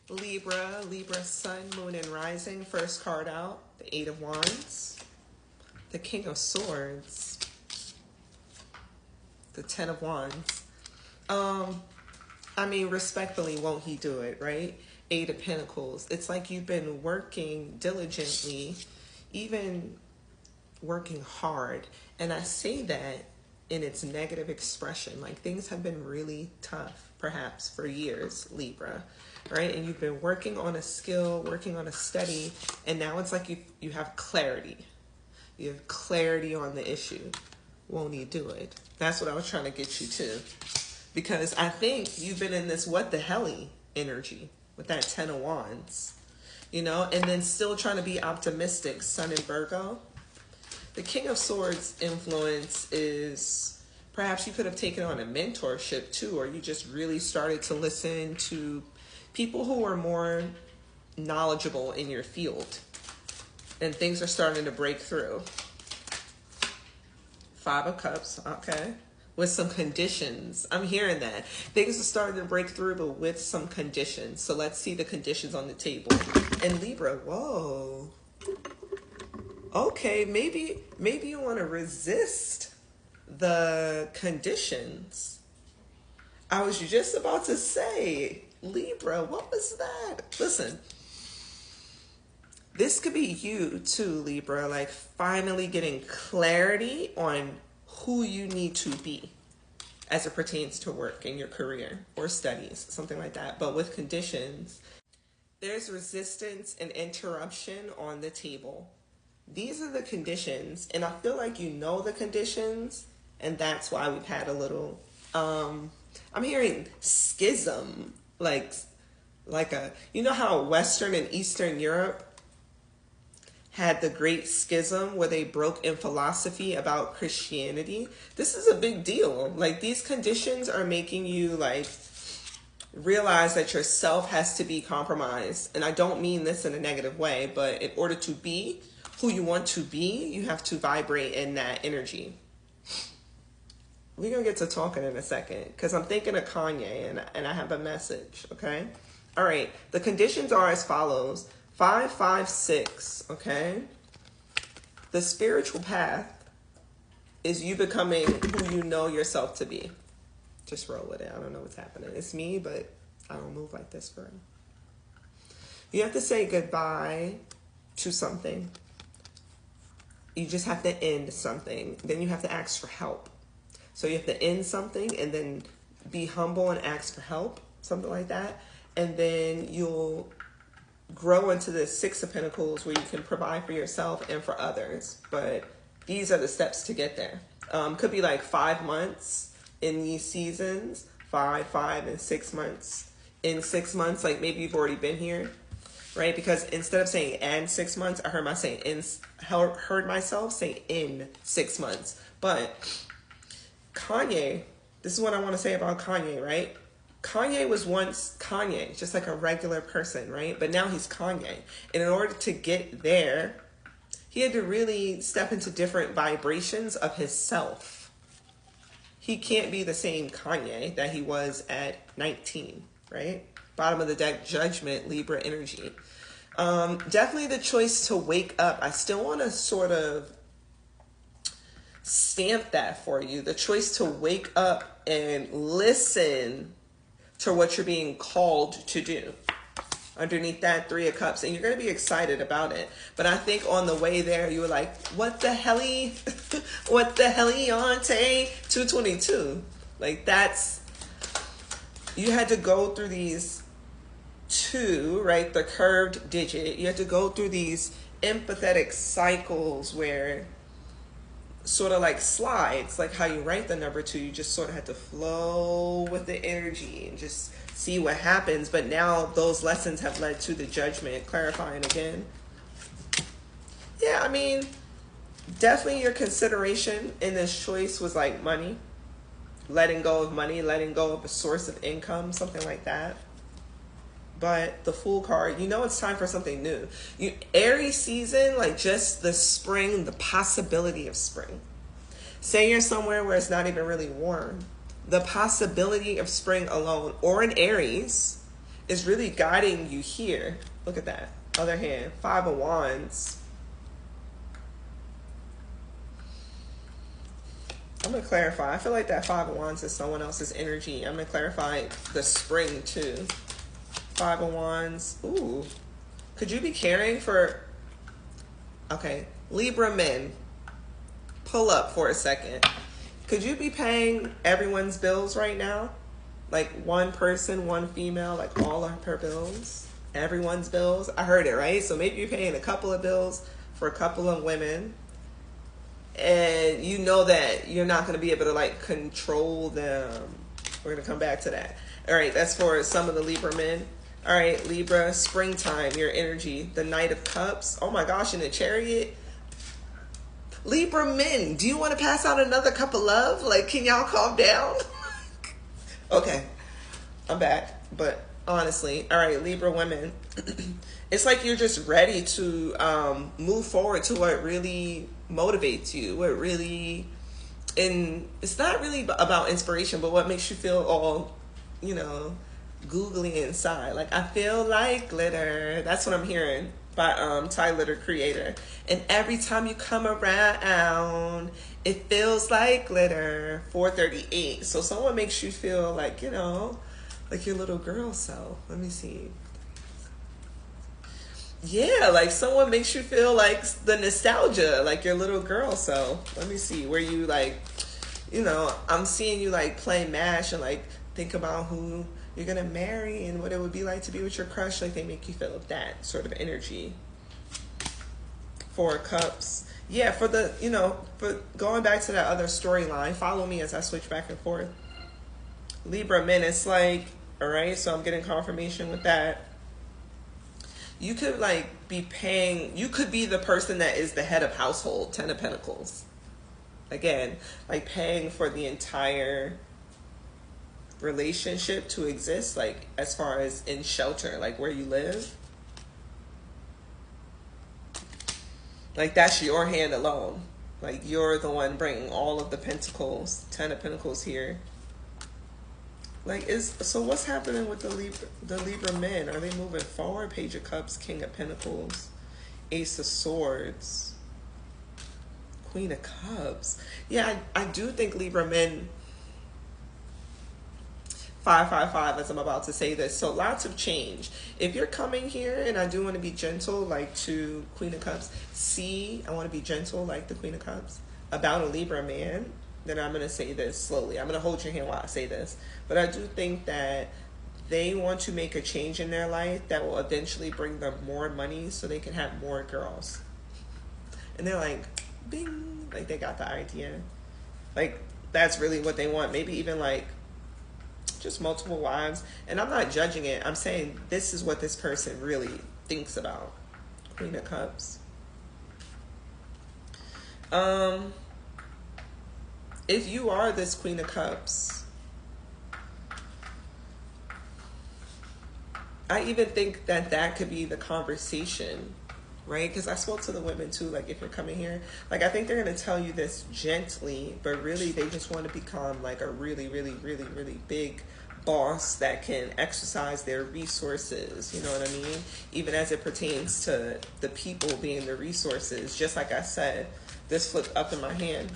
Libra, Sun, Moon, and Rising. First card out, the Eight of Wands, the King of Swords, the Ten of Wands. I mean, respectfully, won't he do it, right? Eight of Pentacles. It's like you've been working diligently, even working hard. And I say that in its negative expression, like things have been really tough, perhaps for years, Libra, right? And you've been working on a skill, working on a study, and now it's like you have clarity. You have clarity on the issue. Won't he do it? That's what I was trying to get you to. Because I think you've been in this what the helly energy with that Ten of Wands, you know, and then still trying to be optimistic, Sun in Virgo. The King of Swords influence is perhaps you could have taken on a mentorship too, or you just really started to listen to people who are more knowledgeable in your field, and things are starting to break through. Five of Cups, okay. With some conditions. I'm hearing that. Things are starting to break through, but with some conditions. So let's see the conditions on the table. And Libra, whoa. Okay, maybe you want to resist the conditions. I was just about to say, Libra, what was that? Listen, this could be you too, Libra, like finally getting clarity on who you need to be as it pertains to work in your career or studies, something like that. But with conditions, there's resistance and interruption on the table. These are the conditions, and I feel like you know the conditions, and that's why we've had a little, I'm hearing schism, like a, you know how Western and Eastern Europe had the Great Schism where they broke in philosophy about Christianity? This is a big deal. Like, these conditions are making you like realize that yourself has to be compromised. And I don't mean this in a negative way, but in order to be who you want to be, you have to vibrate in that energy. We're going to get to talking in a second because I'm thinking of Kanye and I have a message, okay? All right, the conditions are as follows. 5, 5, 6, okay? The spiritual path is you becoming who you know yourself to be. Just roll with it. I don't know what's happening. It's me, but I don't move like this forever. You have to say goodbye to something. You just have to end something. Then you have to ask for help. So you have to end something and then be humble and ask for help, something like that. And then you'll grow into the Six of Pentacles where you can provide for yourself and for others. But these are the steps to get there. Could be like 5 months in these seasons, 5, and 6 months. In 6 months, like maybe you've already been here, right? Because instead of saying and 6 months, I heard myself say in 6 months. But Kanye, this is what I want to say about Kanye, right? Kanye was once Kanye, just like a regular person, right? But now he's Kanye. And in order to get there, he had to really step into different vibrations of his self. He can't be the same Kanye that he was at 19, right? Bottom of the deck, Judgment, Libra energy. Definitely the choice to wake up. I still want to sort of stamp that for you. The choice to wake up and listen to what you're being called to do. Underneath that, 3 of Cups, and you're going to be excited about it. But I think on the way there, you were like, what the helly, what the heliante, 222. Like, that's, you had to go through these 2, right? The curved digit. You had to go through these empathetic cycles where sort of like slides, like how you write the number 2, you just sort of had to flow with the energy and just see what happens. But now those lessons have led to the Judgment, clarifying again. Yeah, I mean, definitely your consideration in this choice was like money, letting go of money, letting go of a source of income, something like that. But the Fool card, you know it's time for something new. Aries season, like just the spring, the possibility of spring. Say you're somewhere where it's not even really warm. The possibility of spring alone, or in Aries, is really guiding you here. Look at that. Other hand, Five of Wands. I'm going to clarify. I feel like that Five of Wands is someone else's energy. I'm going to clarify the spring too. Five of Wands. Ooh. Could you be caring for... Okay. Libra men. Pull up for a second. Could you be paying everyone's bills right now? Like one person, one female, like all of her bills? Everyone's bills? I heard it, right? So maybe you're paying a couple of bills for a couple of women. And you know that you're not going to be able to like control them. We're going to come back to that. All right, that's for some of the Libra men. All right, Libra, springtime, your energy, the Knight of Cups. Oh my gosh, in the Chariot. Libra men, do you want to pass out another cup of love? Like, can y'all calm down? Okay, I'm back. But honestly, all right, Libra women, it's like you're just ready to move forward to what really motivates you, what really, and it's not really about inspiration, but what makes you feel all, you know, googly inside. Like, I feel like glitter. That's what I'm hearing by Tyler, the Creator. And every time you come around, it feels like glitter. 438. So someone makes you feel like, you know, like your little girl self. Let me see. Yeah, like someone makes you feel like the nostalgia, like your little girl self. Let me see, where you like, you know, I'm seeing you like play MASH and like think about who you're gonna marry and what it would be like to be with your crush. Like they make you feel that sort of energy. Four of Cups. Yeah, for the, you know, for going back to that other storyline, follow me as I switch back and forth. Libra men, it's like, all right, so I'm getting confirmation with that. You could like be paying, you could be the person that is the head of household, 10 of Pentacles. Again, like paying for the entire relationship to exist, like as far as in shelter, like where you live. Like that's your hand alone. Like you're the one bringing all of the pentacles, 10 of Pentacles here. Like, so what's happening with the Libra men? Are they moving forward? Page of Cups, King of Pentacles, Ace of Swords, Queen of Cups. Yeah, I do think Libra men, 555, as I'm about to say this. So lots of change. If you're coming here, and I do want to be gentle, like to Queen of Cups, I want to be gentle, like the Queen of Cups, about a Libra man, then I'm going to say this slowly. I'm going to hold your hand while I say this. But I do think that they want to make a change in their life that will eventually bring them more money so they can have more girls. And they're like, bing, like they got the idea. Like, that's really what they want. Maybe even like just multiple wives. And I'm not judging it. I'm saying this is what this person really thinks about. Queen of Cups. If you are this Queen of Cups, I even think that could be the conversation, right? Because I spoke to the women too, like if you're coming here, like I think they're going to tell you this gently, but really they just want to become like a really, really, really, really big boss that can exercise their resources, you know what I mean? Even as it pertains to the people being the resources, just like I said, this flipped up in my hand.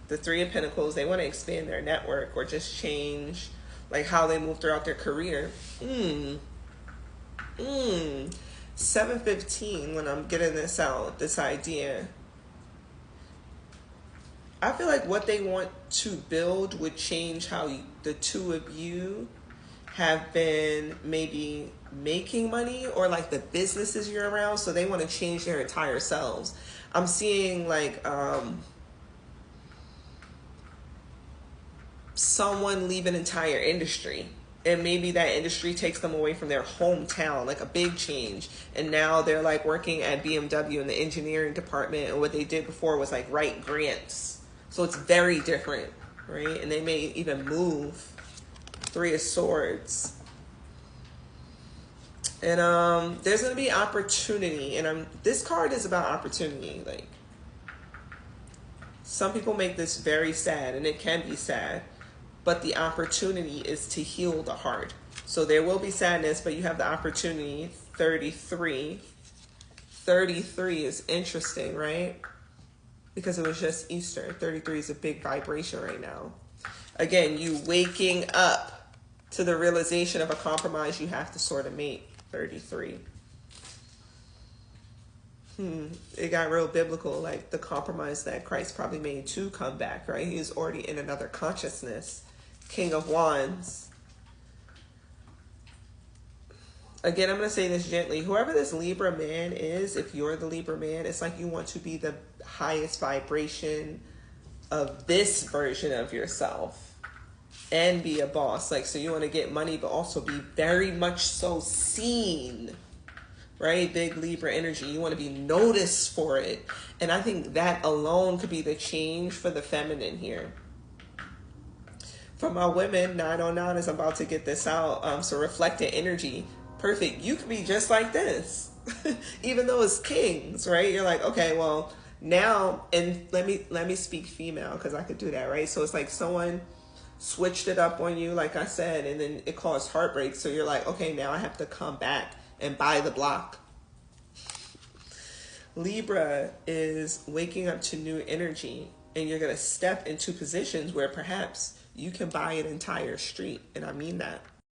The Three of Pentacles, they want to expand their network or just change like how they move throughout their career. 715, when I'm getting this out, this idea. I feel like what they want to build would change how the two of you have been maybe making money or like the businesses you're around. So they want to change their entire selves. I'm seeing like, someone leave an entire industry and maybe that industry takes them away from their hometown, like a big change, and now they're like working at BMW in the engineering department, and what they did before was like write grants. So it's very different, right? And they may even move. Three of Swords. And there's going to be opportunity, and this card is about opportunity. Like, some people make this very sad, and it can be sad. But the opportunity is to heal the heart. So there will be sadness, but you have the opportunity. 33. 33 is interesting, right? Because it was just Easter. 33 is a big vibration right now. Again, you waking up to the realization of a compromise you have to sort of make. 33. It got real biblical, like the compromise that Christ probably made to come back, right? He was already in another consciousness. King of Wands. Again, I'm going to say this gently. Whoever this Libra man is, if you're the Libra man, it's like you want to be the highest vibration of this version of yourself and be a boss. Like, so you want to get money, but also be very much so seen, right? Big Libra energy. You want to be noticed for it. And I think that alone could be the change for the feminine here. For my women, 909 is about to get this out. So reflected energy. Perfect. You could be just like this, even though it's kings, right? You're like, okay, well now, and let me speak female because I could do that, right? So it's like someone switched it up on you, like I said, and then it caused heartbreak. So you're like, okay, now I have to come back and buy the block. Libra is waking up to new energy, and you're going to step into positions where perhaps you can buy an entire street. And I mean that.